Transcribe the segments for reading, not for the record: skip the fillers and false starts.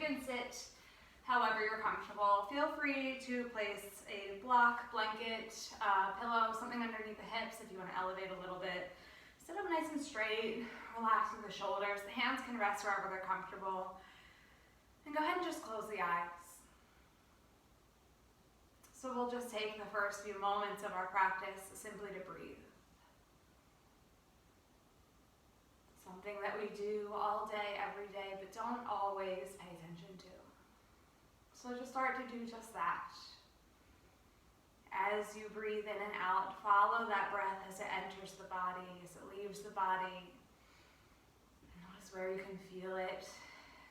can sit however you're comfortable. Feel free to place a block, blanket, pillow, something underneath the hips if you want to elevate a little bit. Sit up nice and straight, relaxing the shoulders. The hands can rest wherever they're comfortable. And go ahead and just close the eyes. So we'll just take the first few moments of our practice simply to breathe. Something that we do all day, every day, but don't always pay attention to. So just start to do just that. As you breathe in and out, follow that breath as it enters the body, as it leaves the body. Notice where you can feel it.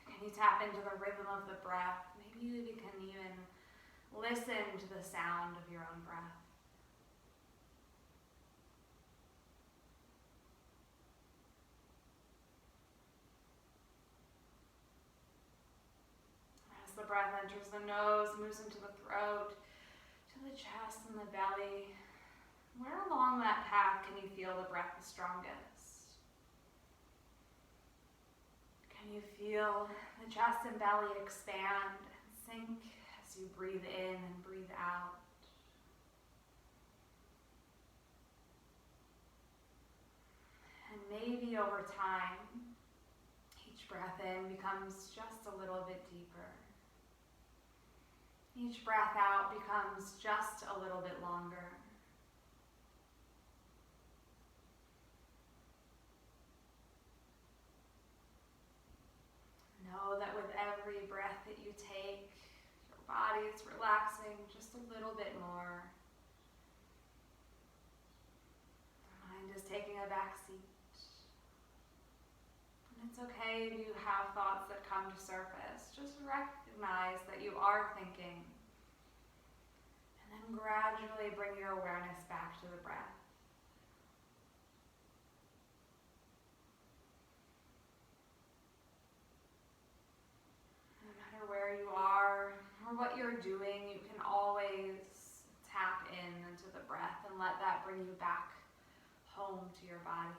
Can you tap into the rhythm of the breath? Maybe you can even listen to the sound of your own breath. As the breath enters the nose, moves into the throat, to the chest and the belly, where along that path can you feel the breath the strongest? Can you feel the chest and belly expand and sink as you breathe in and breathe out? And maybe over time, each breath in becomes just a little bit deeper. Each breath out becomes just a little bit longer. Know that with every breath that you take, your body is relaxing just a little bit more. The mind is taking a back seat. And it's okay if you have thoughts that come to surface. Just recognize that you are thinking. And then gradually bring your awareness back to the breath. Where you are or what you're doing, you can always tap into the breath and let that bring you back home to your body.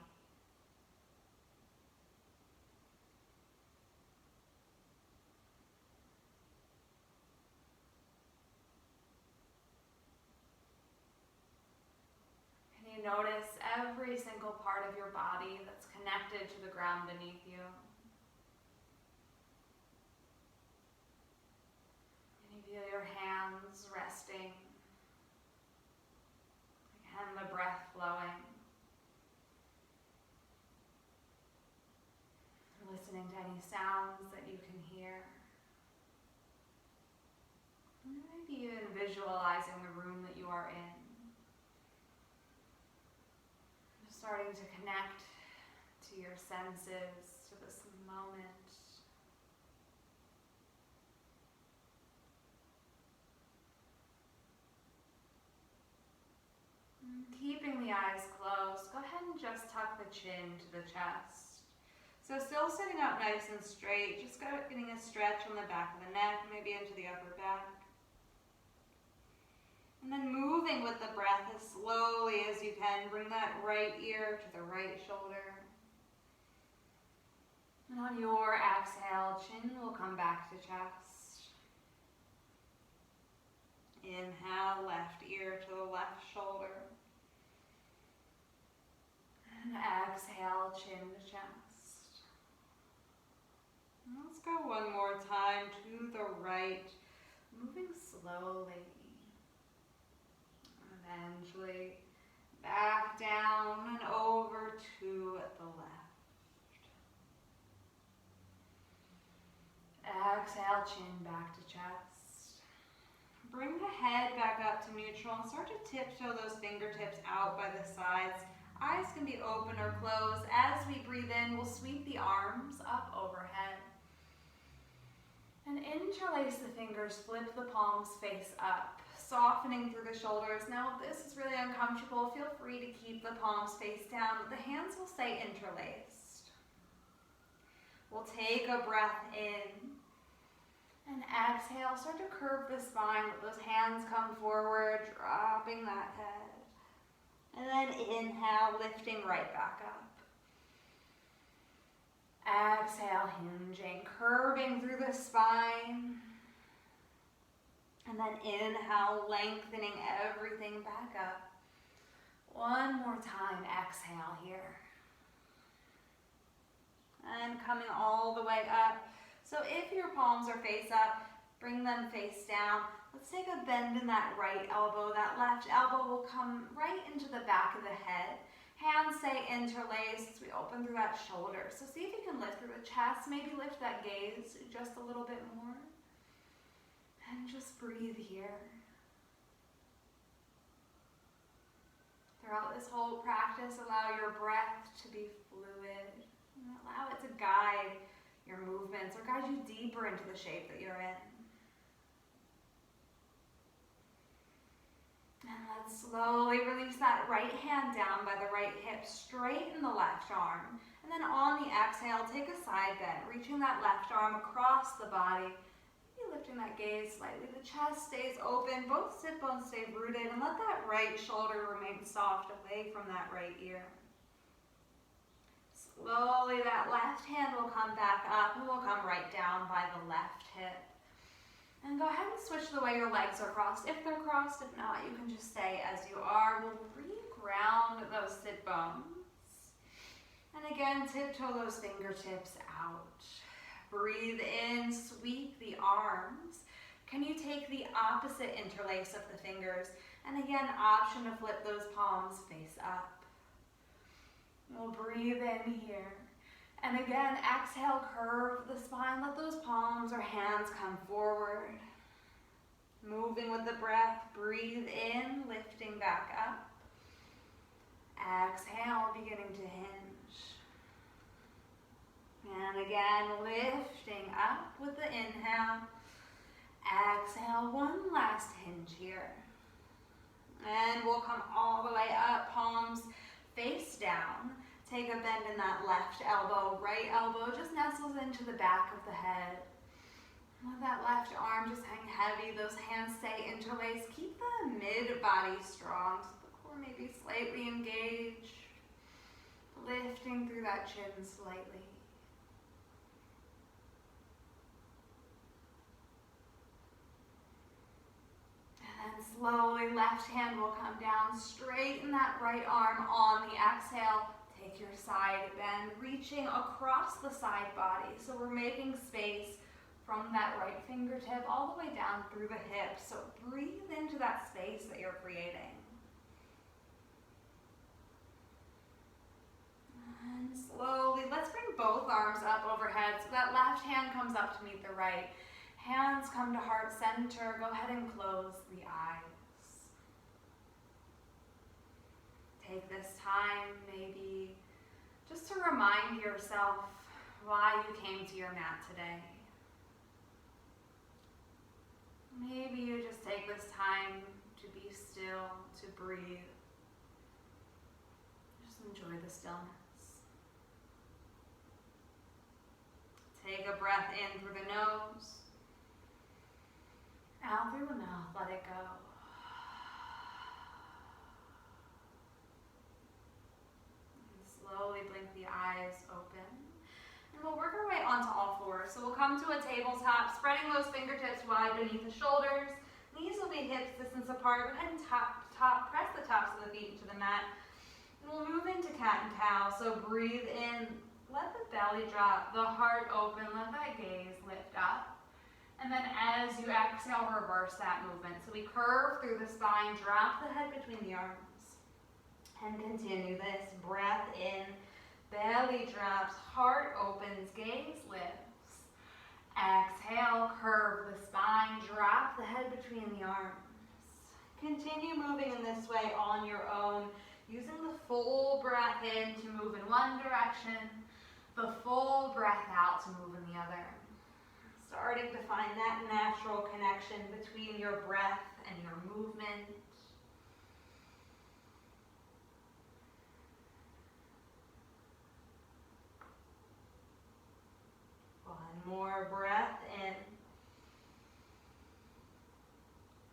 Can you notice every single part of your body that's connected to the ground beneath you? Feel your hands resting, and the breath flowing. Listening to any sounds that you can hear. Maybe even visualizing the room that you are in. Just starting to connect to your senses, to this moment. Keeping the eyes closed, go ahead and just tuck the chin to the chest. So still sitting up nice and straight, just getting a stretch on the back of the neck, maybe into the upper back. And then moving with the breath as slowly as you can, bring that right ear to the right shoulder. And on your exhale, chin will come back to chest. Inhale, left ear to the left shoulder. And exhale, chin to chest. And let's go one more time to the right, moving slowly. Eventually back down and over to the left. Exhale, chin back to chest. Bring the head back up to neutral and start to tiptoe those fingertips out by the sides. Eyes can be open or closed. As we breathe in, we'll sweep the arms up overhead. And interlace the fingers, flip the palms face up, softening through the shoulders. Now, if this is really uncomfortable, feel free to keep the palms face down, but the hands will stay interlaced. We'll take a breath in. And exhale, start to curve the spine, let those hands come forward, dropping that head. And then inhale, lifting right back up. Exhale, hinging, curving through the spine. And then inhale, lengthening everything back up. One more time, exhale here. And coming all the way up. So if your palms are face up, bring them face down. Let's take a bend in that right elbow. That left elbow will come right into the back of the head. Hands stay interlaced. We open through that shoulder. So see if you can lift through the chest. Maybe lift that gaze just a little bit more. And just breathe here. Throughout this whole practice, allow your breath to be fluid. And allow it to guide your movements or guide you deeper into the shape that you're in. And let's slowly release that right hand down by the right hip, straighten the left arm. And then on the exhale, take a side bend, reaching that left arm across the body. Maybe lifting that gaze slightly. The chest stays open, both sit bones stay rooted, and let that right shoulder remain soft away from that right ear. Slowly, that left hand will come back up and will come right down by the left hip. And go ahead and switch the way your legs are crossed. If they're crossed, if not, you can just stay as you are. We'll re-ground those sit bones. And again, tiptoe those fingertips out. Breathe in, sweep the arms. Can you take the opposite interlace of the fingers? And again, option to flip those palms face up. We'll breathe in here. And again, exhale, curve the spine. Let those palms or hands come forward. Moving with the breath, breathe in, lifting back up. Exhale, beginning to hinge. And again, lifting up with the inhale. Exhale, one last hinge here. And we'll come all the way up, palms face down. Take a bend in that left elbow. Right elbow just nestles into the back of the head. Let that left arm just hang heavy. Those hands stay interlaced. Keep the mid-body strong so the core may be slightly engaged. Lifting through that chin slightly. And then slowly, left hand will come down. Straighten that right arm on the exhale. Take your side bend, reaching across the side body. So we're making space from that right fingertip all the way down through the hips. So breathe into that space that you're creating. And slowly, let's bring both arms up overhead so that left hand comes up to meet the right. Hands come to heart center. Go ahead and close the eyes. Take this time maybe just to remind yourself why you came to your mat today. Maybe you just take this time to be still, to breathe. Just enjoy the stillness. Take a breath in through the nose. Out through the mouth, let it go. Slowly blink the eyes open. And we'll work our way onto all fours. So we'll come to a tabletop, spreading those fingertips wide beneath the shoulders. Knees will be hips distance apart. Go ahead and press the tops of the feet into the mat. And we'll move into cat and cow. So breathe in, let the belly drop, the heart open, let that gaze lift up. And then as you exhale, reverse that movement. So we curve through the spine, drop the head between the arms. And continue this. Breath in, belly drops, heart opens, gaze lifts. Exhale, curve the spine, drop the head between the arms. Continue moving in this way on your own, using the full breath in to move in one direction, the full breath out to move in the other. Starting to find that natural connection between your breath and your movement. More breath in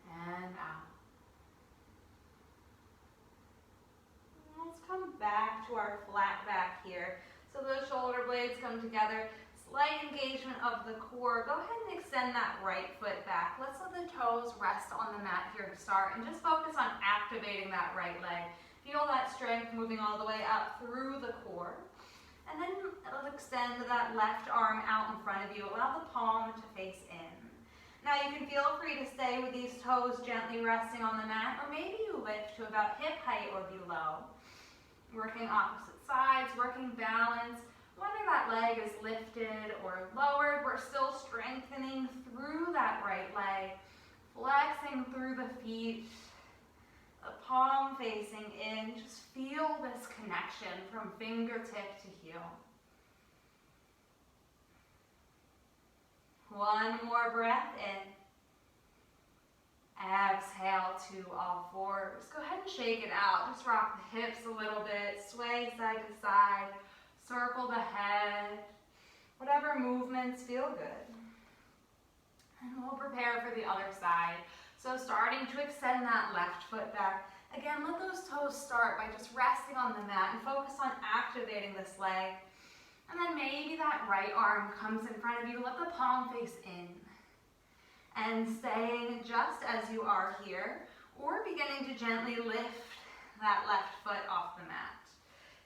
and out. Let's come back to our flat back here. So those shoulder blades come together. Slight engagement of the core. Go ahead and extend that right foot back. Let's let the toes rest on the mat here to start and just focus on activating that right leg. Feel that strength moving all the way up through the core. And then it'll extend that left arm out in front of you. Allow the palm to face in. Now you can feel free to stay with these toes gently resting on the mat, or maybe you lift to about hip height or below. Working opposite sides, working balance. Whether that leg is lifted or lowered, we're still strengthening through that right leg, flexing through the feet, the palm facing in. Just feel this connection from fingertip to heel. One more breath in. Exhale to all fours. Go ahead and shake it out. Just rock the hips a little bit, sway side to side. Circle the head, whatever movements feel good. And we'll prepare for the other side. So starting to extend that left foot back. Again, let those toes start by just resting on the mat and focus on activating this leg. And then maybe that right arm comes in front of you. Let the palm face in. And staying just as you are here, or beginning to gently lift that left foot off the mat.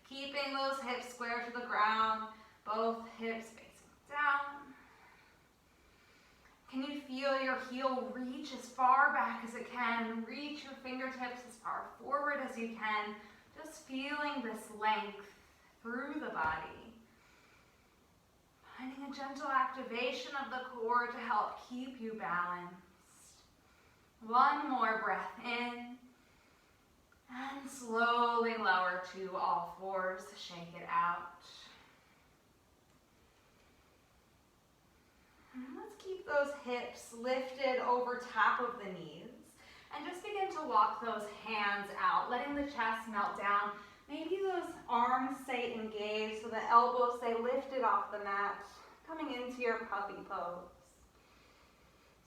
Keeping those hips square to the ground, both hips facing down. Can you feel your heel reach as far back as it can? Reach your fingertips as far forward as you can. Just feeling this length through the body. Finding a gentle activation of the core to help keep you balanced. One more breath in. And slowly lower to all fours, shake it out. And let's keep those hips lifted over top of the knees. And just begin to walk those hands out, letting the chest melt down. Maybe those arms stay engaged so the elbows stay lifted off the mat, coming into your puppy pose.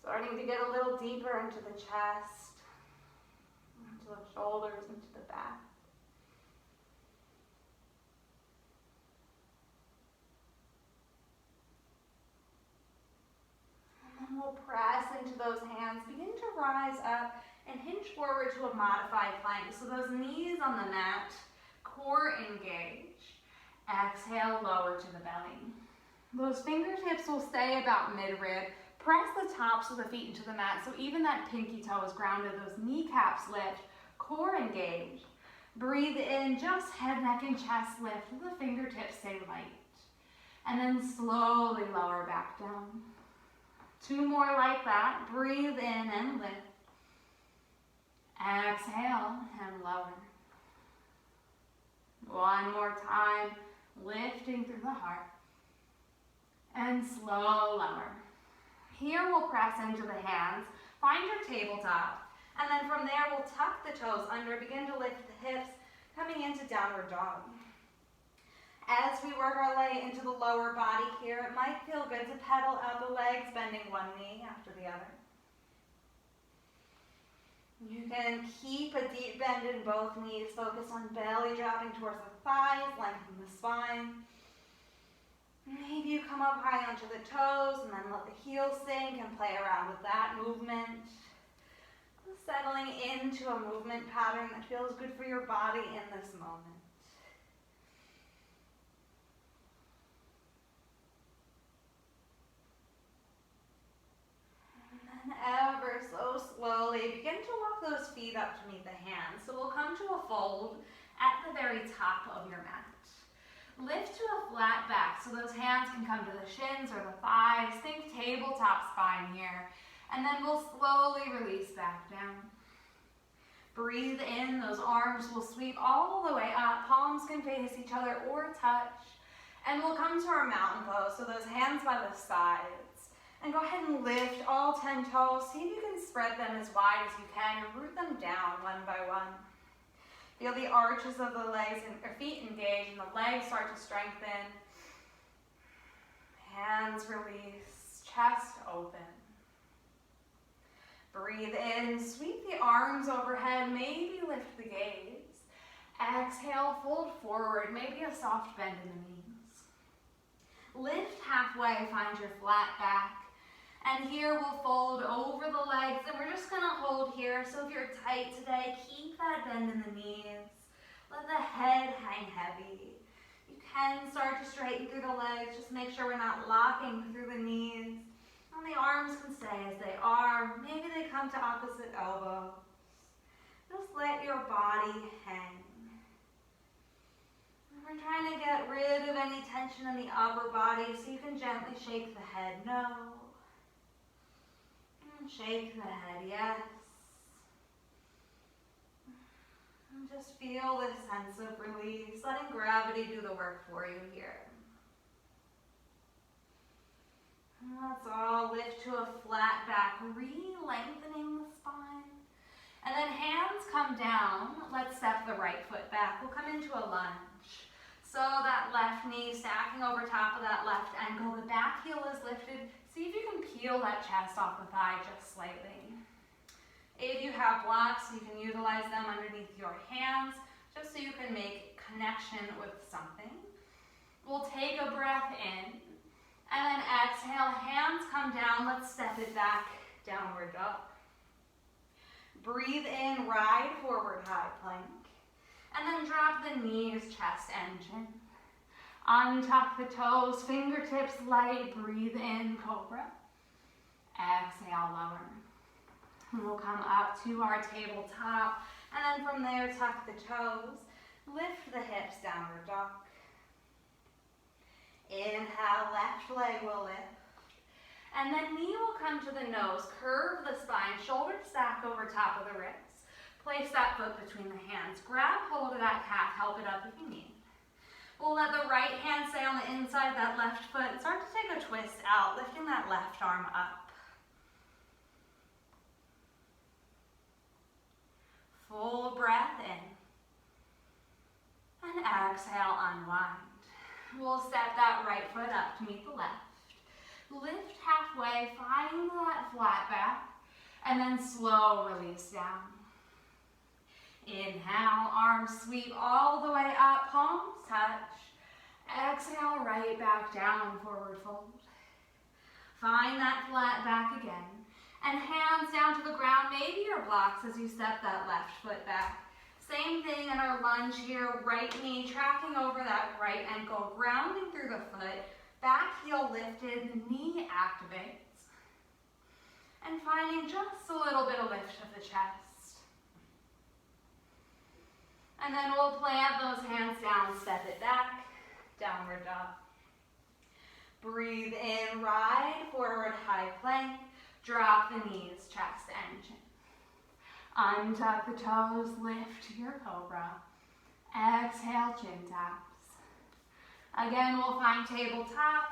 Starting to get a little deeper into the chest. Into the shoulders, into the back. And then we'll press into those hands. Begin to rise up and hinge forward to a modified plank. So those knees on the mat, core engage. Exhale, lower to the belly. Those fingertips will stay about mid-rib. Press the tops of the feet into the mat so even that pinky toe is grounded. Those kneecaps lift. Core engage. Breathe in, just head, neck, and chest lift. The fingertips stay light. And then slowly lower back down. Two more like that. Breathe in and lift. Exhale and lower. One more time. Lifting through the heart. And slow lower. Here we'll press into the hands. Find your tabletop. And then from there, we'll tuck the toes under, begin to lift the hips, coming into downward dog. As we work our way into the lower body here, it might feel good to pedal out the legs, bending one knee after the other. You can keep a deep bend in both knees. Focus on belly dropping towards the thighs, lengthen the spine. Maybe you come up high onto the toes and then let the heels sink and play around with that movement. Settling into a movement pattern that feels good for your body in this moment. And then ever so slowly, begin to walk those feet up to meet the hands. So we'll come to a fold at the very top of your mat. Lift to a flat back so those hands can come to the shins or the thighs. Think tabletop spine here. And then we'll slowly release back down. Breathe in, those arms will sweep all the way up. Palms can face each other or touch. And we'll come to our mountain pose, so those hands by the sides. And go ahead and lift all 10 toes. See if you can spread them as wide as you can and root them down one by one. Feel the arches of the legs and feet engage and the legs start to strengthen. Hands release, chest open. Breathe in, sweep the arms overhead, maybe lift the gaze. Exhale, fold forward, maybe a soft bend in the knees. Lift halfway, find your flat back. And here we'll fold over the legs, and we're just gonna hold here. So if you're tight today, keep that bend in the knees. Let the head hang heavy. You can start to straighten through the legs. Just make sure we're not locking through the knees. And the arms can stay as they are. Maybe they come to opposite elbows. Just let your body hang. And we're trying to get rid of any tension in the upper body, so you can gently shake the head no. And shake the head yes. And just feel this sense of release, letting gravity do the work for you here. And let's all lift to a flat back, re-lengthening the spine. And then hands come down. Let's step the right foot back. We'll come into a lunge. So that left knee stacking over top of that left ankle. The back heel is lifted. See if you can peel that chest off the thigh just slightly. If you have blocks, you can utilize them underneath your hands, just so you can make connection with something. We'll take a breath in, and then exhale, hands come down. Let's step it back, downward dog. Breathe in, ride forward high plank. And then drop the knees, chest and chin. Untuck the toes, fingertips light. Breathe in, cobra. Exhale, lower. And we'll come up to our tabletop. And then from there, tuck the toes. Lift the hips, downward dog. Inhale, left leg will lift. And then knee will come to the nose, curve the spine, shoulder stack over top of the ribs. Place that foot between the hands. Grab hold of that calf, help it up if you need. We'll let the right hand stay on the inside of that left foot and start to take a twist out, lifting that left arm up. Full breath in. And exhale, unwind. We'll step that right foot up to meet the left. Lift halfway, find that flat back, and then slow release down. Inhale, arms sweep all the way up, palms touch. Exhale, right back down, forward fold. Find that flat back again, and hands down to the ground. Maybe your blocks as you step that left foot back. Same thing in our lunge here, right knee tracking over that right ankle, grounding through the foot. Back heel lifted, the knee activates. And finding just a little bit of lift of the chest. And then we'll plant those hands down, step it back, downward dog. Breathe in, ride forward high plank. Drop the knees, chest and chin. Untuck the toes, lift your cobra. Exhale, chin taps. Again, we'll find tabletop,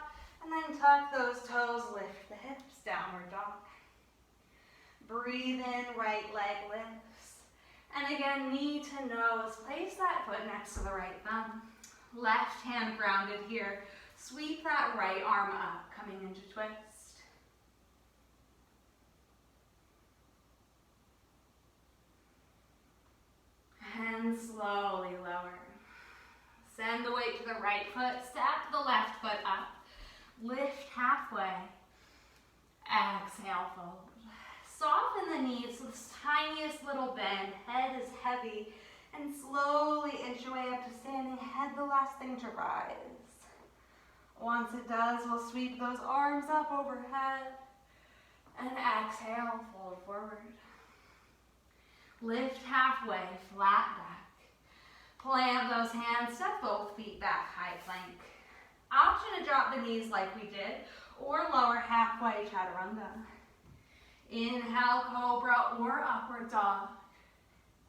and then tuck those toes, lift the hips, downward dog. Breathe in, right leg lifts. And again, knee to nose, place that foot next to the right thumb. Left hand grounded here. Sweep that right arm up, coming into twist. And slowly lower. Send the weight to the right foot, step the left foot up. Lift halfway. Exhale, fold. Soften the knees to the tiniest little bend. Head is heavy. And slowly inch your way up to standing. Head the last thing to rise. Once it does, we'll sweep those arms up overhead. And exhale, fold forward. Lift halfway, flat back. Plant those hands, step both feet back, high plank. Option to drop the knees like we did, or lower halfway, chaturanga. Inhale, cobra or upward dog.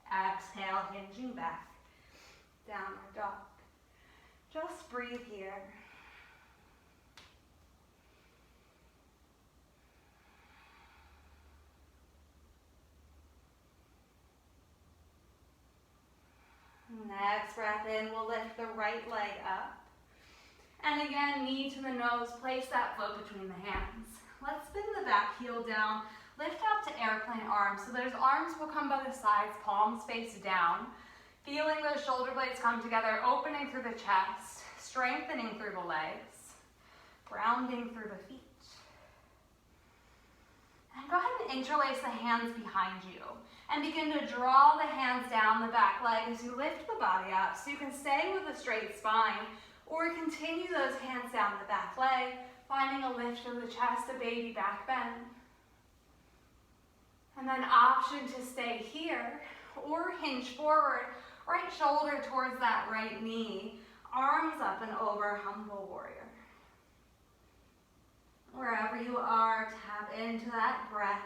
Exhale, hinging back. Downward dog. Just breathe here. Next breath in, we'll lift the right leg up. And again, knee to the nose, place that foot between the hands. Let's spin the back heel down, lift up to airplane arms. So those arms will come by the sides, palms face down. Feeling those shoulder blades come together, opening through the chest, strengthening through the legs. grounding through the feet. And go ahead and interlace the hands behind you and begin to draw the hands down the back leg as you lift the body up so you can stay with a straight spine, or continue those hands down the back leg, finding a lift of the chest, a baby back bend. And then option to stay here or hinge forward, right shoulder towards that right knee, arms up and over, humble warrior. Wherever you are, tap into that breath.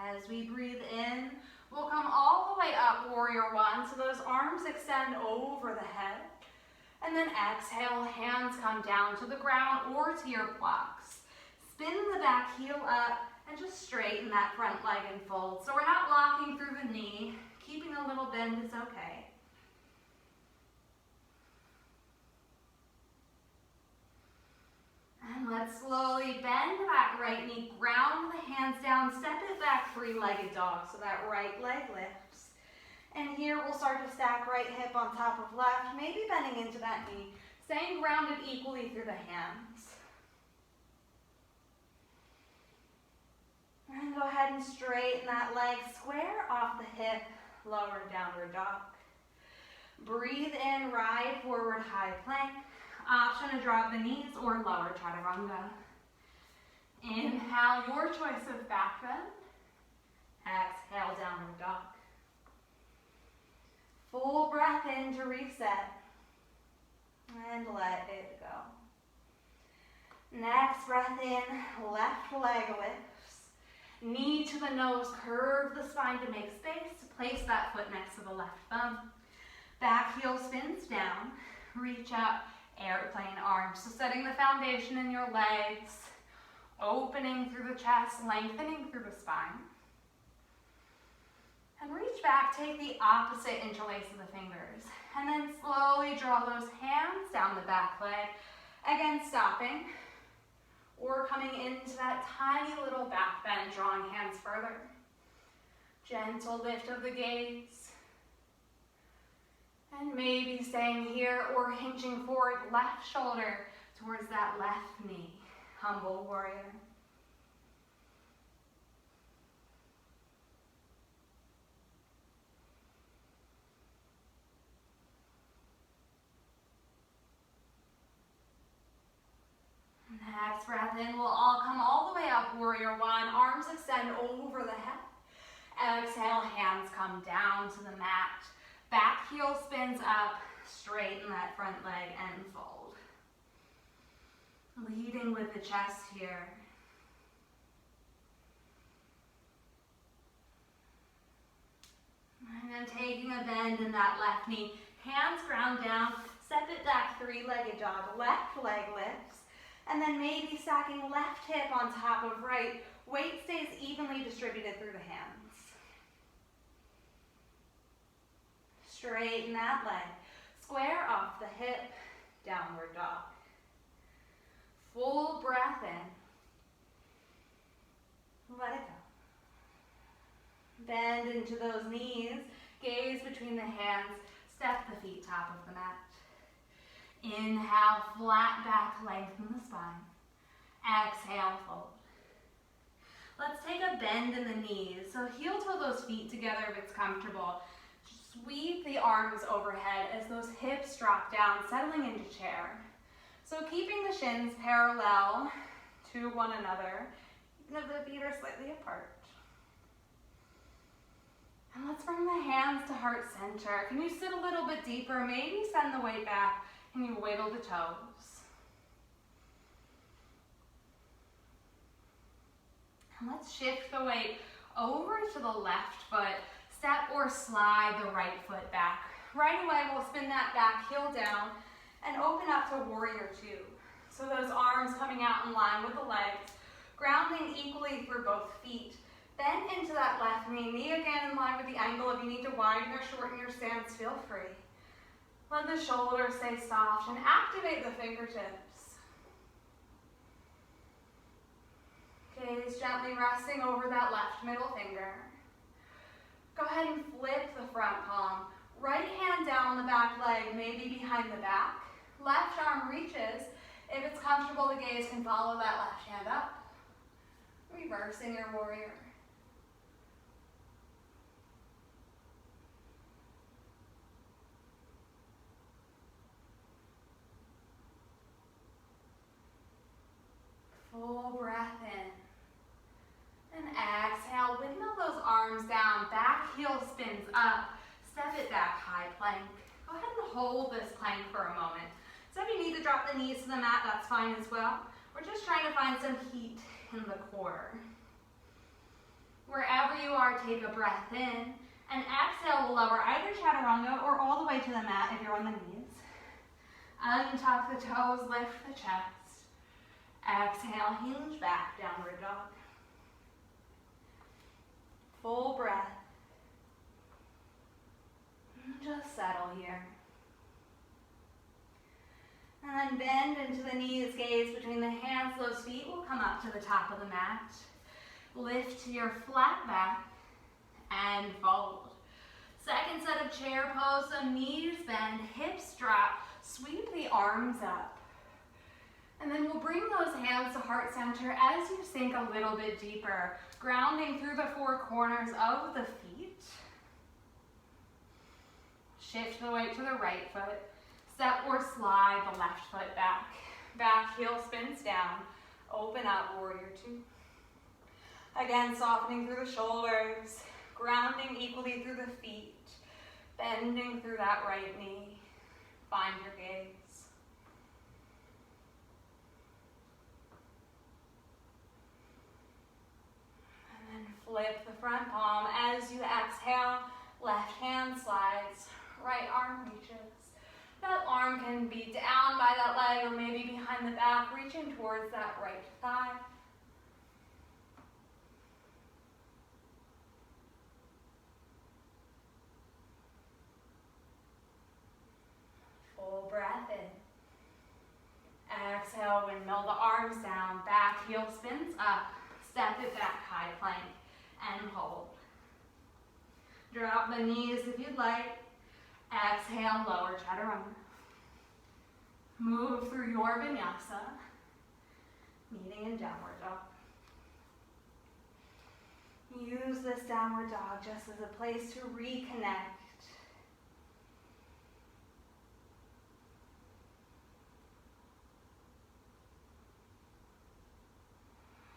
As we breathe in, we'll come all the way up, warrior one, so those arms extend over the head. And then exhale, hands come down to the ground or to your blocks. Spin the back heel up and just straighten that front leg and fold. So we're not locking through the knee. Keeping a little bend is okay. And let's slowly bend that right knee, ground the hands down, step it back, three-legged dog, so that right leg lifts. And here we'll start to stack right hip on top of left, maybe bending into that knee, staying grounded equally through the hands. And go ahead and straighten that leg, square off the hip, lower downward dog. Breathe in, ride forward, high plank. Option to drop the knees or lower chaturanga. Inhale, your choice of back bend. Exhale, downward dog. Full breath in to reset. And let it go. Next breath in, left leg lifts. Knee to the nose, curve the spine to make space. Place that foot next to the left thumb. Back heel spins down. Reach up. Airplane arms, so setting the foundation in your legs, opening through the chest, lengthening through the spine. And reach back, take the opposite interlace of the fingers, and then slowly draw those hands down the back leg, again stopping, or coming into that tiny little back bend, drawing hands further. Gentle lift of the gaze. And maybe staying here or hinging forward, left shoulder towards that left knee. Humble warrior. Next breath in, we'll all come all the way up, warrior one. Arms extend over the head. Exhale, hands come down to the mat. Back heel spins up, straighten that front leg and fold. Leading with the chest here. And then taking a bend in that left knee. Hands ground down, step it back, three-legged dog. Left leg lifts. And then maybe stacking left hip on top of right. Weight stays evenly distributed through the hands. Straighten that leg. Square off the hip, downward dog. Full breath in. Let it go. Bend into those knees. Gaze between the hands. Step the feet top of the mat. Inhale, flat back, lengthen the spine. Exhale, fold. Let's take a bend in the knees. So heel toe those feet together if it's comfortable. Sweep the arms overhead as those hips drop down, settling into chair. So keeping the shins parallel to one another, even if the feet are slightly apart. And let's bring the hands to heart center. Can you sit a little bit deeper? Maybe send the weight back and you wiggle the toes. And let's shift the weight over to the left foot. Step or slide the right foot back. Right away, we'll spin that back heel down and open up to warrior two. So those arms coming out in line with the legs, grounding equally through both feet. Bend into that left knee. Knee again in line with the ankle. If you need to widen or shorten your stance, feel free. Let the shoulders stay soft and activate the fingertips. Gaze gently resting over that left middle finger. Go ahead and flip the front palm Right hand down the back leg, maybe behind the back. Left arm reaches. If it's comfortable, the gaze can follow that left hand up. Reversing your warrior. Full breath in. And exhale, windmill those arms down, back heel spins up, step it back, high plank. Go ahead and hold this plank for a moment. So if you need to drop the knees to the mat, that's fine as well. We're just trying to find some heat in the core. Wherever you are, take a breath in, and exhale, we'll lower either chaturanga or all the way to the mat if you're on the knees. Untuck the toes, lift the chest. Exhale, hinge back, downward dog. Full breath. Just settle here. And then bend into the knees, gaze between the hands, those feet will come up to the top of the mat. Lift your flat back and fold. Second set of chair pose, so knees bend, hips drop, sweep the arms up. And then we'll bring those hands to heart center as you sink a little bit deeper, grounding through the four corners of the feet. Shift the weight to the right foot. Step or slide the left foot back. Back heel spins down. Open up, warrior two. Again, softening through the shoulders, grounding equally through the feet, bending through that right knee. Find your gaze. And then flip the front palm as you exhale. Left hand slides, right arm reaches. That arm can be down by that leg or maybe behind the back, reaching towards that right thigh. Full breath in. Exhale, windmill the arms down, back heel spins up, step it back, high plank, and hold. Drop the knees if you'd like. Exhale, lower chaturanga. Move through your vinyasa, meeting in downward dog. Use this downward dog just as a place to reconnect.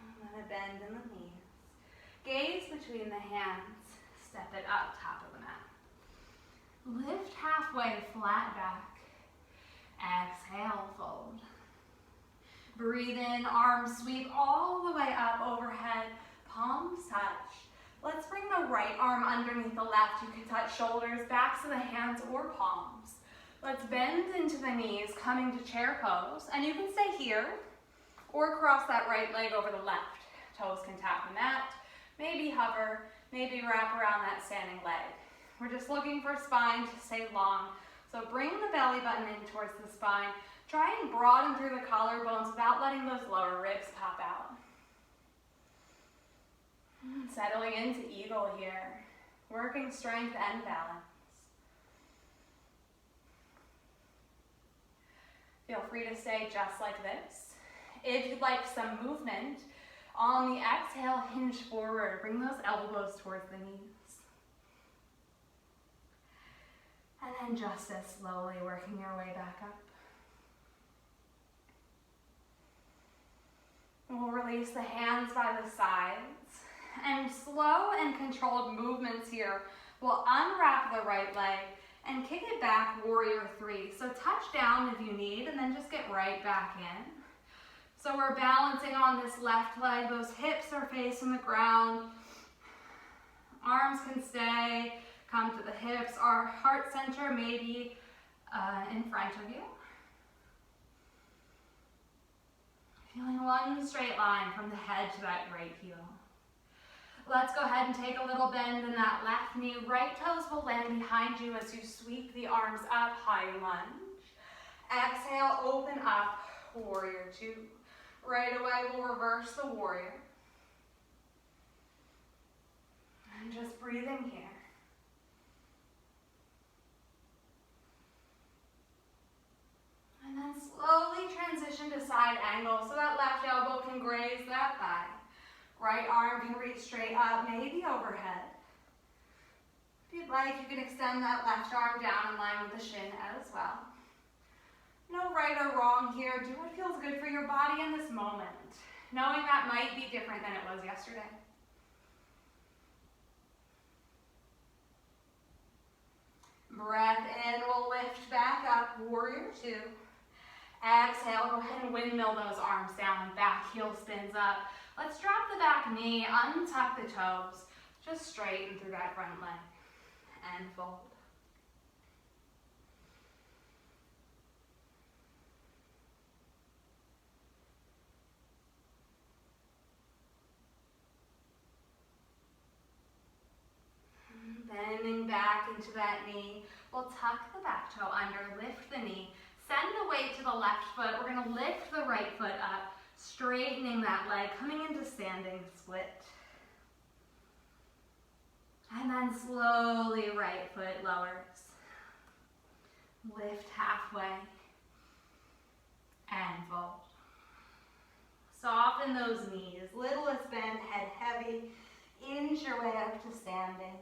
And then a bend in the knees. Gaze between the hands. Step it up, top of the mat. Lift halfway, flat back. Exhale, fold. Breathe in, arms sweep all the way up overhead, palms touch. Let's bring the right arm underneath the left. You can touch shoulders, backs of the hands, or palms. Let's bend into the knees, coming to chair pose. And you can stay here, or cross that right leg over the left. Toes can tap the mat, maybe hover, maybe wrap around that standing leg. We're just looking for spine to stay long. So bring the belly button in towards the spine. Try and broaden through the collarbones without letting those lower ribs pop out. Settling into eagle here. Working strength and balance. Feel free to stay just like this. If you'd like some movement, on the exhale, hinge forward. Bring those elbows towards the knees. And then just as slowly working your way back up. We'll release the hands by the sides. And slow and controlled movements here. We'll unwrap the right leg and kick it back, warrior three. So touch down if you need, and then just get right back in. So we're balancing on this left leg. Those hips are facing the ground. Arms can stay. Come to the hips. Our heart center may be in front of you. Feeling one straight line from the head to that right heel. Let's go ahead and take a little bend in that left knee. Right toes will land behind you as you sweep the arms up, high lunge. Exhale, open up, warrior two. Right away, we'll reverse the warrior. And just breathing here. side angle so that left elbow can graze that thigh. Right arm can reach straight up, maybe overhead. If you'd like, you can extend that left arm down in line with the shin as well. No right or wrong here. Do what feels good for your body in this moment, knowing that might be different than it was yesterday. Breath in, we'll lift back up, warrior two. Exhale, go ahead and windmill those arms down, back heel spins up. Let's drop the back knee, untuck the toes, just straighten through that front leg, and fold. Bending back into that knee, we'll tuck the back toe under, lift the knee, send the weight to the left foot. We're gonna lift the right foot up, straightening that leg, coming into standing split. And then slowly right foot lowers. Lift halfway and fold. Soften those knees, littlest bend, head heavy, inch your way up to standing.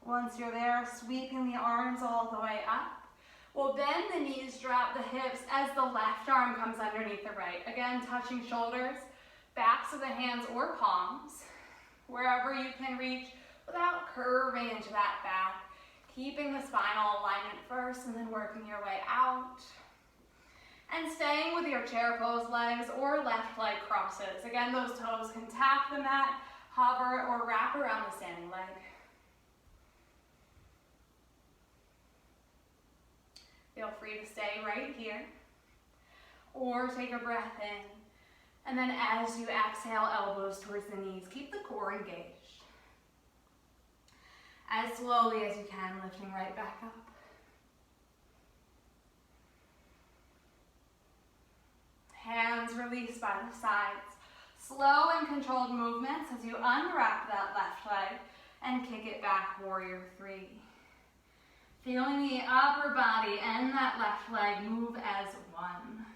Once you're there, sweeping the arms all the way up. We'll bend the knees, drop the hips as the left arm comes underneath the right. Again, touching shoulders, backs of the hands or palms, wherever you can reach without curving into that back. Keeping the spinal alignment first and then working your way out. And staying with your chair pose legs or left leg crosses. Again, those toes can tap the mat, hover, or wrap around the standing leg. Feel free to stay right here, or take a breath in, and then as you exhale, elbows towards the knees, keep the core engaged. As slowly as you can, lifting right back up. Hands released by the sides. Slow and controlled movements as you unwrap that left leg and kick it back, warrior three. Feeling the upper body and that left leg move as one.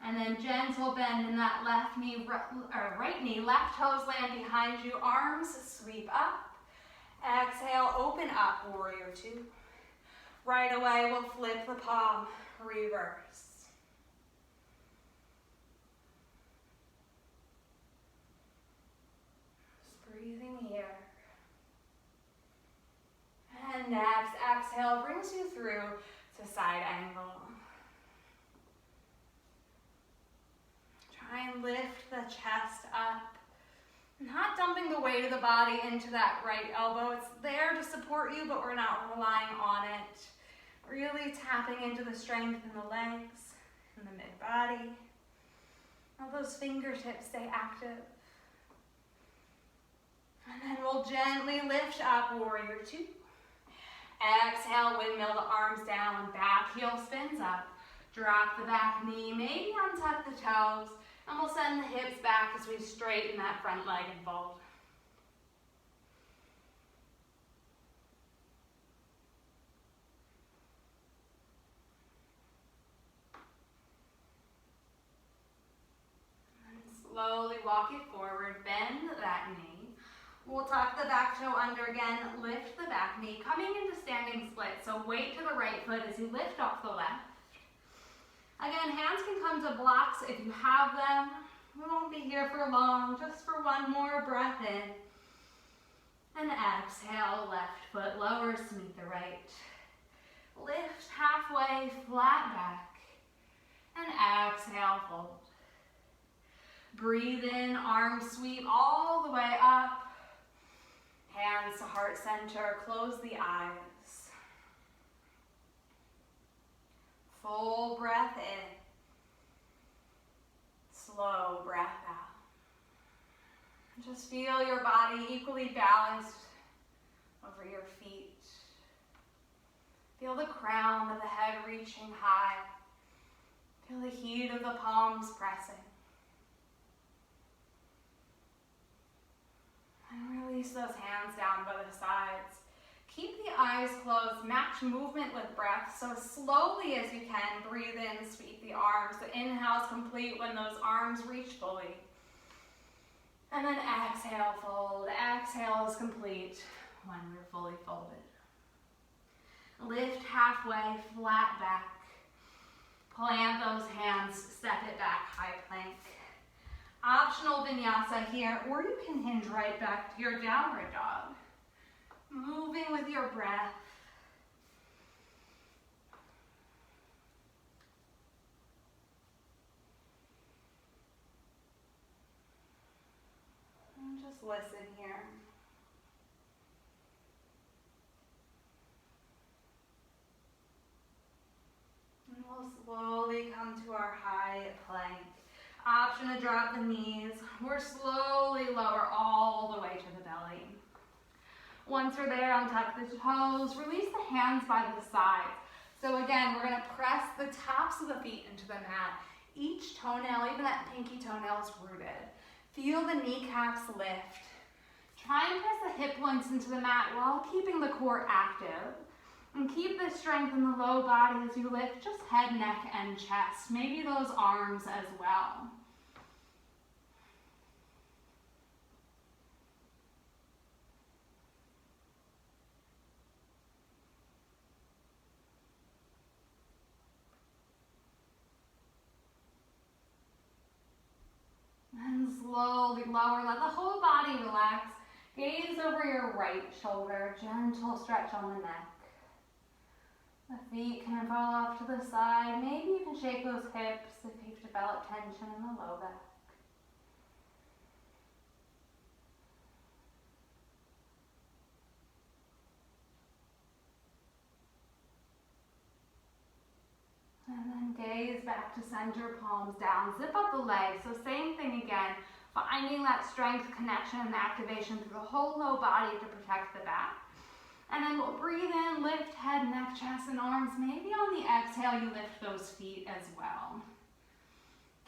And then gentle bend in that left knee, or right knee, left toes land behind you, arms sweep up. Exhale, open up, warrior two. Right away, we'll flip the palm, reverse. Breathing here. And next, exhale brings you through to side angle. Try and lift the chest up. Not dumping the weight of the body into that right elbow. It's there to support you, but we're not relying on it. Really tapping into the strength in the legs, in the mid-body. Now those fingertips stay active. And then we'll gently lift up, warrior two. Exhale, windmill the arms down, back heel spins up. Drop the back knee, maybe untuck the toes, and we'll send the hips back as we straighten that front leg and fold. And slowly walk it forward, bend that knee. We'll tuck the back toe under again, lift the back knee, coming into standing split. So weight to the right foot as you lift off the left. Again, hands can come to blocks if you have them. We won't be here for long, just for one more breath in. And exhale, left foot lowers to meet the right. Lift halfway, flat back. And exhale, fold. Breathe in, arms sweep all the way up. Hands to heart center, close the eyes. Full breath in. Slow breath out. Just feel your body equally balanced over your feet. Feel the crown of the head reaching high. Feel the heat of the palms pressing. And release those hands down by the sides. Keep the eyes closed, match movement with breath. So slowly as you can, breathe in, sweep the arms. The inhale is complete when those arms reach fully. And then exhale, fold. Exhale is complete when we're fully folded. Lift halfway, flat back. Plant those hands, step it back, high plank. Optional vinyasa here, or you can hinge right back to your downward dog. Moving with your breath. And just listen here. And we'll slowly come to our high plank. Option to drop the knees. We're slowly lower all the way to the belly. Once we're there, untuck the toes. Release the hands by the sides. So again, we're going to press the tops of the feet into the mat. Each toenail, even that pinky toenail, is rooted. Feel the kneecaps lift. Try and press the hip points into the mat while keeping the core active. And keep the strength in the low body as you lift just head, neck, and chest. Maybe those arms as well. And slowly lower, let the whole body relax. Gaze over your right shoulder, gentle stretch on the neck. The feet can fall off to the side. Maybe you can shake those hips if you've developed tension in the low back. And then gaze back to center, palms down. Zip up the legs. So same thing again. Finding that strength, connection, and activation through the whole low body to protect the back. And then we'll breathe in, lift head, neck, chest, and arms. Maybe on the exhale, you lift those feet as well.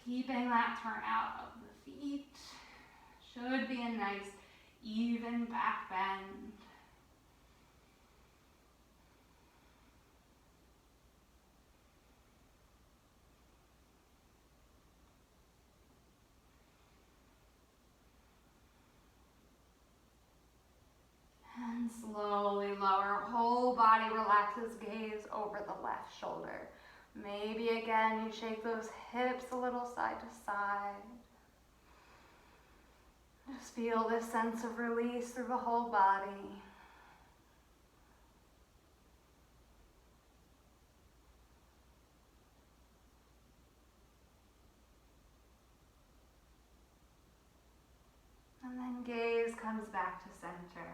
Keeping that turn out of the feet. Should be a nice, even back bend. And slowly lower, whole body relaxes, gaze over the left shoulder. Maybe again, you shake those hips a little side to side. Just feel this sense of release through the whole body. And then gaze comes back to center.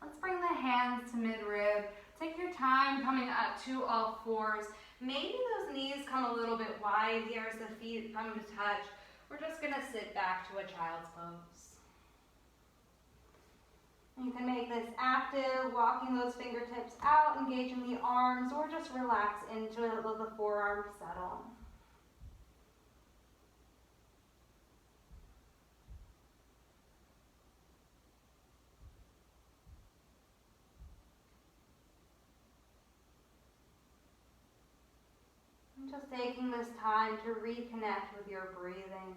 Let's bring the hands to mid-rib. Take your time coming up to all fours. Maybe those knees come a little bit wide here as the feet come to touch. We're just gonna sit back to a child's pose. You can make this active, walking those fingertips out, engaging the arms, or just relax into it, let the forearms settle. Just taking this time to reconnect with your breathing.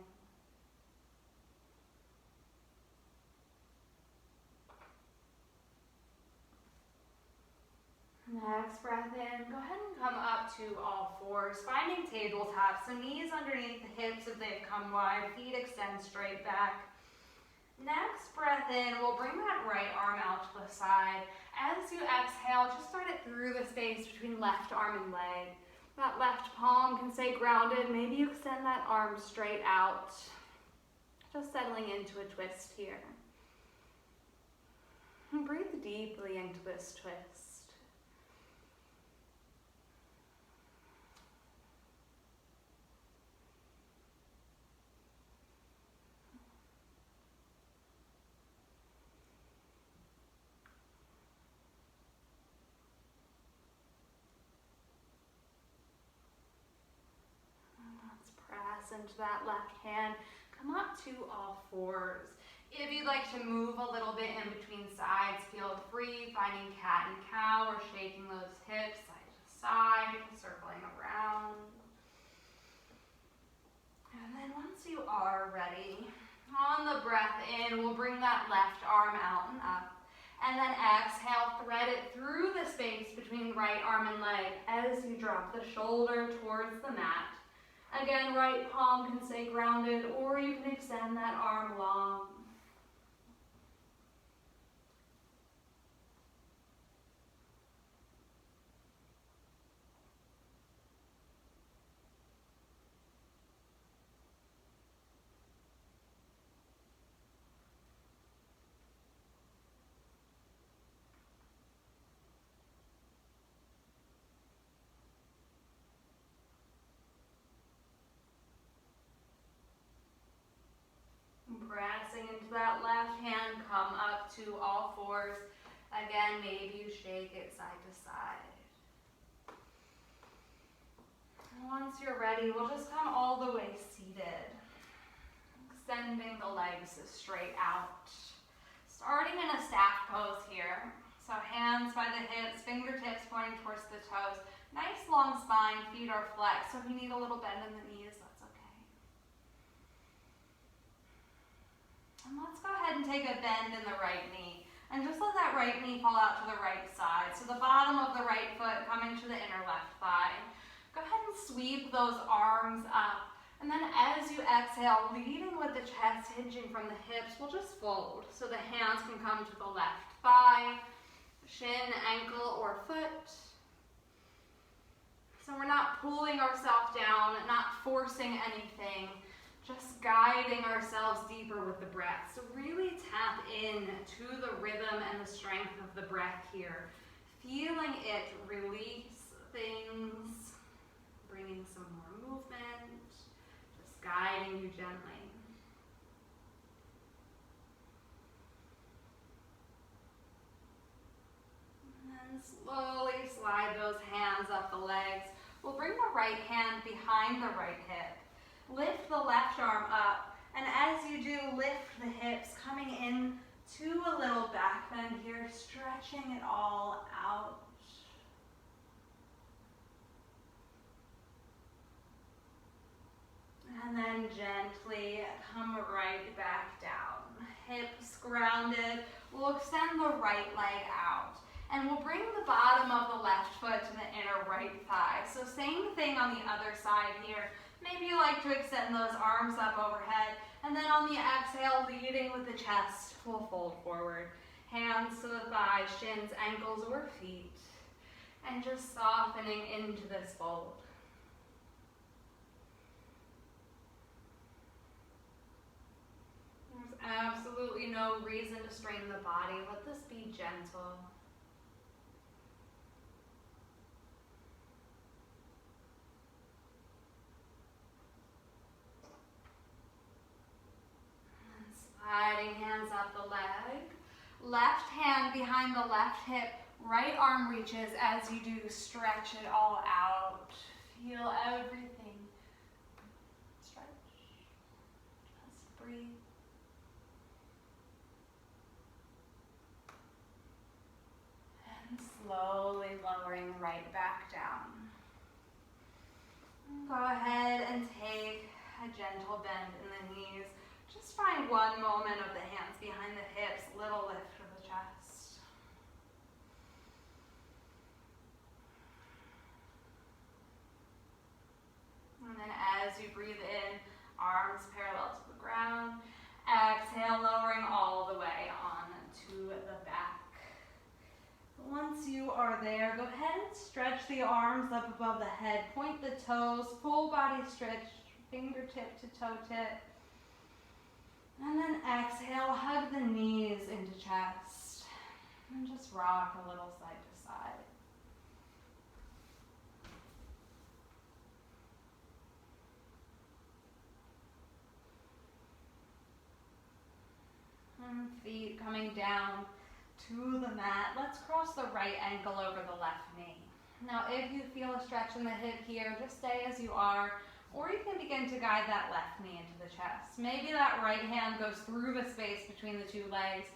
Next breath in, go ahead and come up to all fours, finding tabletop. So knees underneath the hips if they've come wide, feet extend straight back. Next breath in, we'll bring that right arm out to the side. As you exhale, just start it through the space between left arm and leg. That left palm can stay grounded. Maybe you extend that arm straight out. Just settling into a twist here. And breathe deeply into this twist. Into that left hand, come up to all fours. If you'd like to move a little bit in between sides, feel free, finding cat and cow or shaking those hips side to side, circling around. And then once you are ready, on the breath in, we'll bring that left arm out and up. And then exhale, thread it through the space between right arm and leg as you drop the shoulder towards the mat. Again, right palm can stay grounded, or you can extend that arm long. Pressing into that left hand, come up to all fours. Again, maybe you shake it side to side. And once you're ready, we'll just come all the way seated. Extending the legs straight out. Starting in a staff pose here. So hands by the hips, fingertips pointing towards the toes. Nice long spine, feet are flexed. So if you need a little bend in the knees, that's okay. And let's go ahead and take a bend in the right knee. And just let that right knee fall out to the right side. So the bottom of the right foot coming to the inner left thigh. Go ahead and sweep those arms up. And then as you exhale, leading with the chest hinging from the hips, we'll just fold. So the hands can come to the left thigh, shin, ankle, or foot. So we're not pulling ourselves down, not forcing anything. Just guiding ourselves deeper with the breath. So really tap in to the rhythm and the strength of the breath here. Feeling it release things, bringing some more movement, just guiding you gently. And then slowly slide those hands up the legs. We'll bring the right hand behind the right hip. Lift the left arm up, and as you do, lift the hips, coming in to a little back bend here, stretching it all out. And then gently come right back down. Hips grounded. We'll extend the right leg out. And we'll bring the bottom of the left foot to the inner right thigh. So same thing on the other side here. Maybe you like to extend those arms up overhead. And then on the exhale, leading with the chest, we'll fold forward. Hands to the thighs, shins, ankles, or feet. And just softening into this fold. There's absolutely no reason to strain the body. Let this be gentle. Sliding hands up the leg. Left hand behind the left hip. Right arm reaches as you do. Stretch it all out. Feel everything. Stretch. Just breathe. And slowly lowering right back down. Go ahead and take a gentle bend in the knees. Just find one moment of the hands behind the hips, little lift of the chest. And then as you breathe in, arms parallel to the ground. Exhale, lowering all the way on to the back. Once you are there, go ahead and stretch the arms up above the head. Point the toes, full body stretch, fingertip to toe tip. And then exhale, hug the knees into chest. And just rock a little side to side. And feet coming down to the mat. Let's cross the right ankle over the left knee. Now if you feel a stretch in the hip here, just stay as you are. Or you can begin to guide that left knee into the chest. Maybe that right hand goes through the space between the two legs.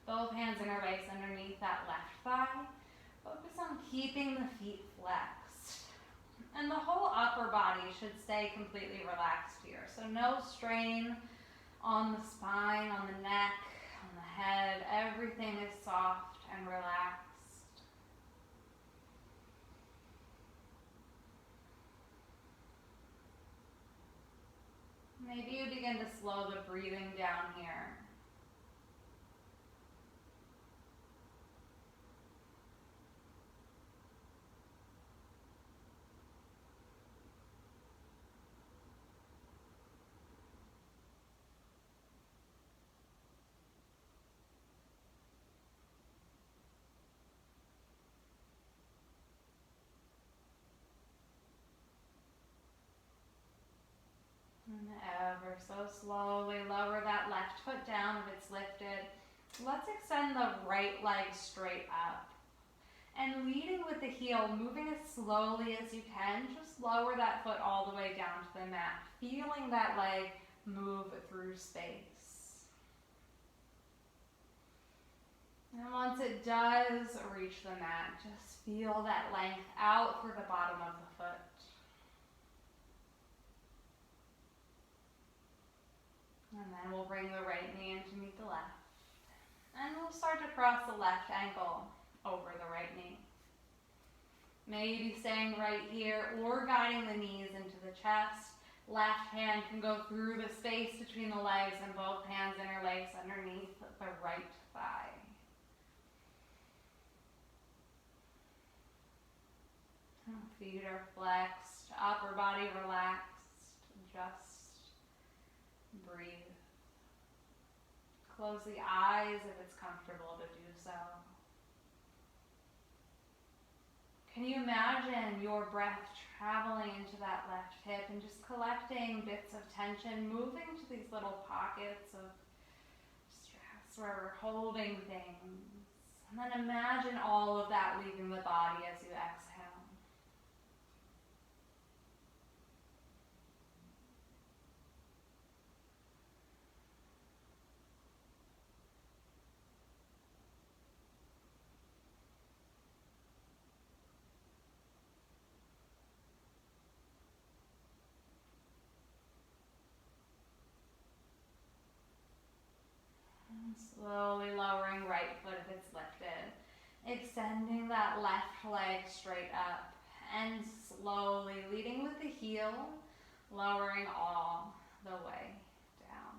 Both hands interlace underneath that left thigh. Focus on keeping the feet flexed. And the whole upper body should stay completely relaxed here. So no strain on the spine, on the neck, on the head. Everything is soft and relaxed. Maybe you begin to slow the breathing down here. And ever so slowly lower that left foot down if it's lifted. Let's extend the right leg straight up. And leading with the heel, moving as slowly as you can, just lower that foot all the way down to the mat, feeling that leg move through space. And once it does reach the mat, just feel that length out through the bottom of the foot. And then we'll bring the right knee in to meet the left. And we'll start to cross the left ankle over the right knee. Maybe staying right here or guiding the knees into the chest. Left hand can go through the space between the legs and both hands interlace underneath the right thigh. Feet are flexed, upper body relaxed. Just breathe. Close the eyes if it's comfortable to do so. Can you imagine your breath traveling into that left hip and just collecting bits of tension, moving to these little pockets of stress where we're holding things. And then imagine all of that leaving the body as you exhale. Slowly lowering right foot if it's lifted. Extending that left leg straight up. And slowly leading with the heel, lowering all the way down.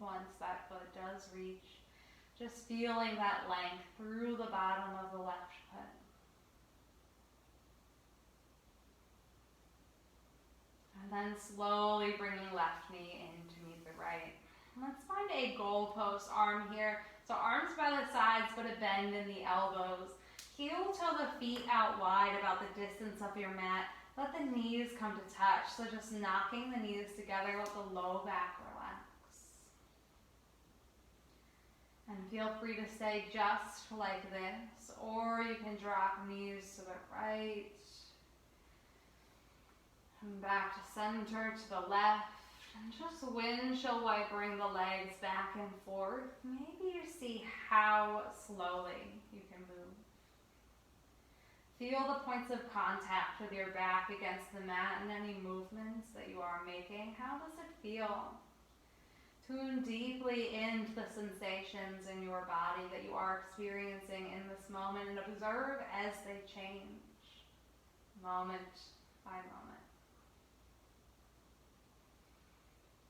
Once that foot does reach, just feeling that length through the bottom of the left foot. And then slowly bringing left knee in to meet the right. Let's find a goalpost arm here. So arms by the sides, but a bend in the elbows. Heel toe the feet out wide about the distance of your mat. Let the knees come to touch. So just knocking the knees together, let the low back relax. And feel free to stay just like this, or you can drop knees to the right. And back to center, to the left. And just windshield wipering the legs back and forth. Maybe you see how slowly you can move. Feel the points of contact with your back against the mat and any movements that you are making. How does it feel? Tune deeply into the sensations in your body that you are experiencing in this moment and observe as they change, moment by moment.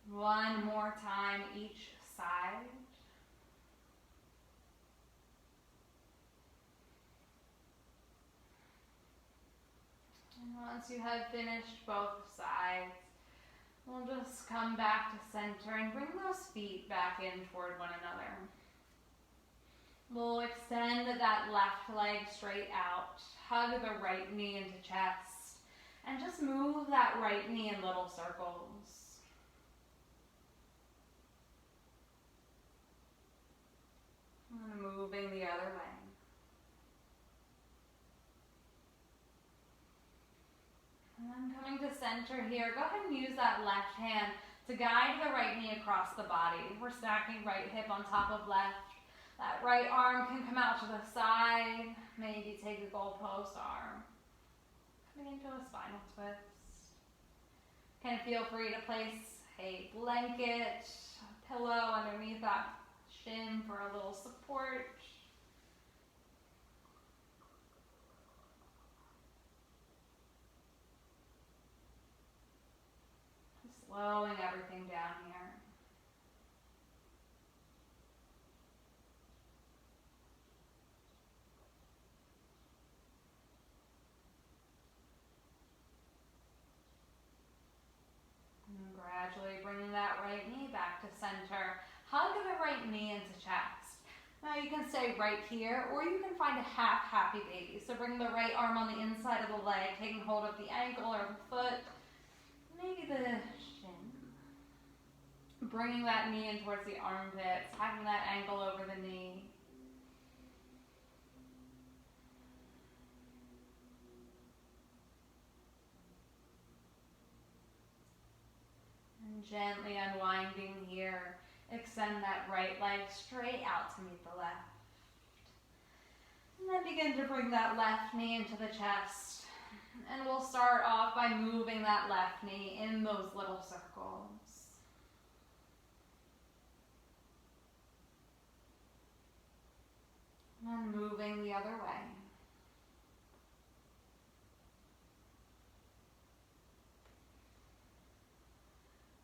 One more time each side. And once you have finished both sides, we'll just come back to center and bring those feet back in toward one another. We'll extend that left leg straight out, hug the right knee into chest, and just move that right knee in little circles. And moving the other way. And then coming to center. center here, go ahead and use that left hand to guide the right knee across the body. We're stacking right hip on top of left. That right arm can come out to the side. Maybe take a goalpost arm. Coming into a spinal twist. Can feel free to place a blanket, a pillow underneath that shin for a little support. Slowing everything down here. And gradually bringing that right knee back to center. Hug the right knee into chest. Now you can stay right here, or you can find a half happy baby. So bring the right arm on the inside of the leg, taking hold of the ankle or the foot. Maybe the shin. Bringing that knee in towards the armpits, having that ankle over the knee. And gently unwinding here. Extend that right leg straight out to meet the left. And then begin to bring that left knee into the chest. And we'll start off by moving that left knee in those little circles. And moving the other way.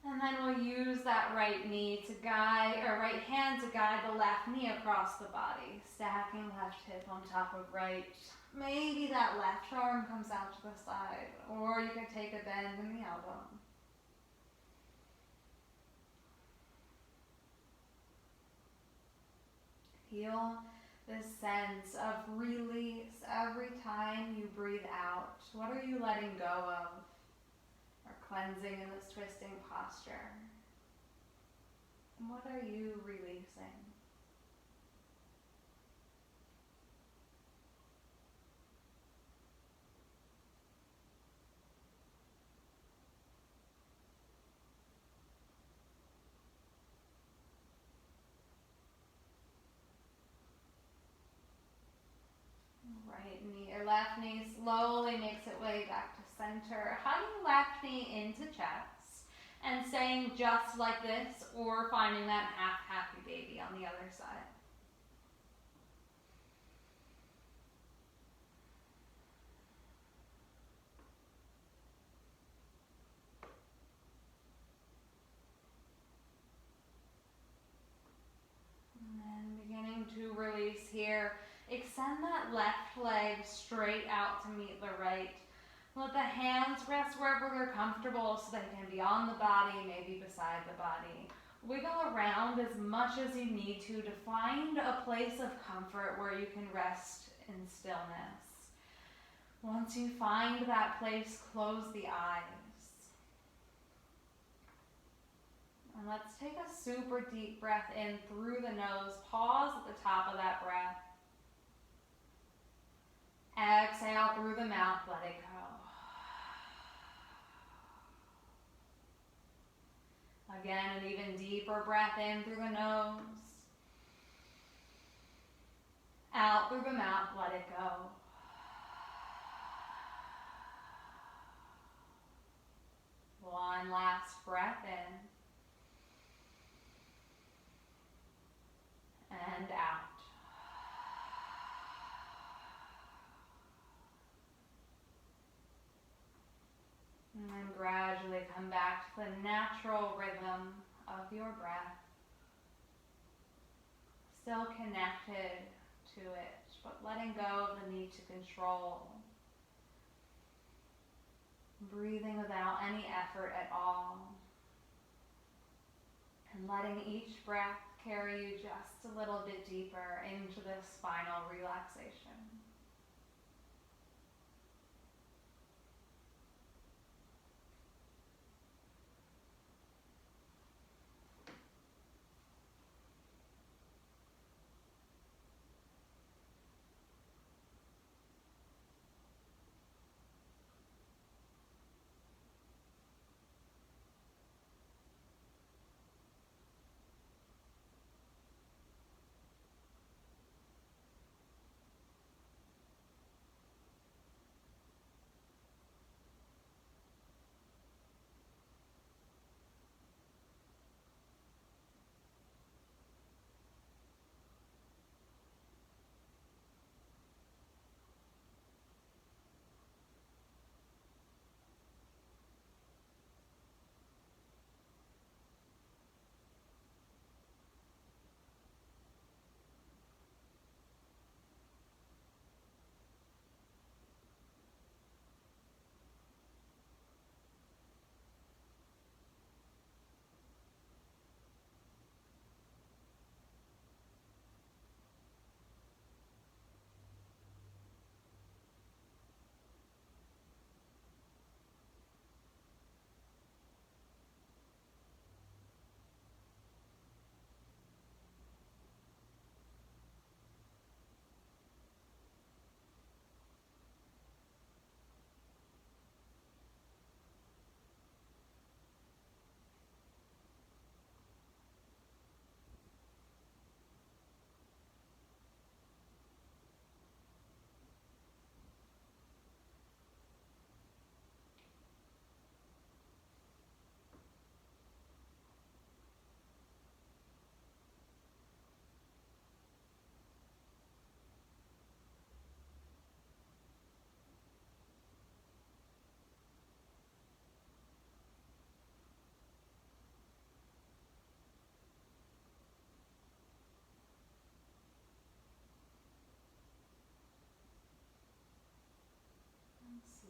And then we'll use that right knee to guide, or right hand to guide the left knee across the body. Stacking left hip on top of right. Maybe that left arm comes out to the side, or you can take a bend in the elbow. Feel this sense of release every time you breathe out. What are you letting go of or cleansing in this twisting posture? And what are you releasing? Right knee or left knee slowly makes its way back to center. Hugging left knee into chest and staying just like this, or finding that half happy baby on the other side. And then beginning to release here. Extend that left leg straight out to meet the right. Let the hands rest wherever they're comfortable so they can be on the body, maybe beside the body. Wiggle around as much as you need to find a place of comfort where you can rest in stillness. Once you find that place, close the eyes. And let's take a super deep breath in through the nose. Pause at the top of that breath. Exhale through the mouth, let it go. Again, an even deeper breath in through the nose. Out through the mouth, let it go. One last breath in. And out. And then gradually come back to the natural rhythm of your breath. Still connected to it, but letting go of the need to control. Breathing without any effort at all. And letting each breath carry you just a little bit deeper into this spinal relaxation.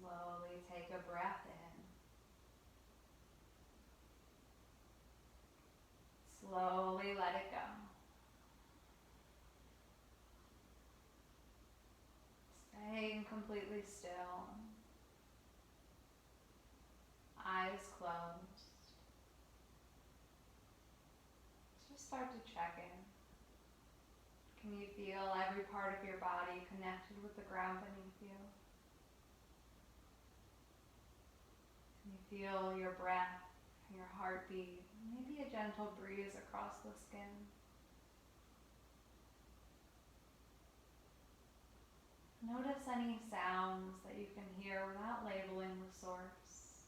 Slowly take a breath in. Slowly let it go. Staying completely still. Eyes closed. Just start to check in. Can you feel every part of your body connected with the ground beneath you? Can you feel your breath, your heartbeat, maybe a gentle breeze across the skin? Notice any sounds that you can hear without labeling the source.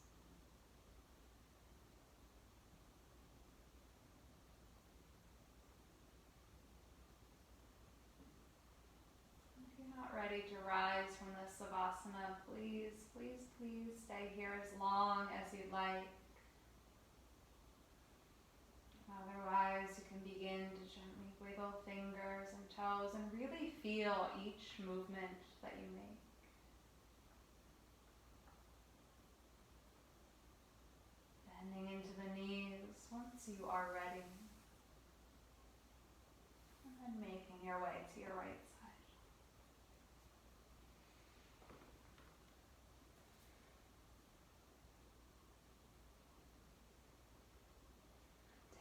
If you're not ready to rise from this savasana, please, please, please stay here as long as you'd like. Otherwise, you can begin to gently wiggle fingers and toes and really feel each movement that you make. Bending into the knees once you are ready. And then making your way to your right side.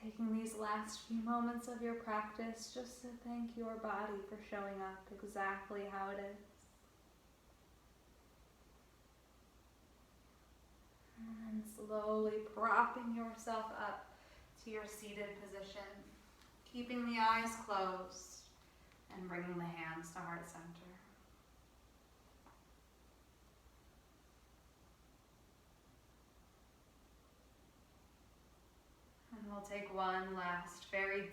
Taking these last few moments of your practice just to thank your body for showing up exactly how it is. And slowly propping yourself up to your seated position, keeping the eyes closed and bringing the hands to heart center. And we'll take one last very deep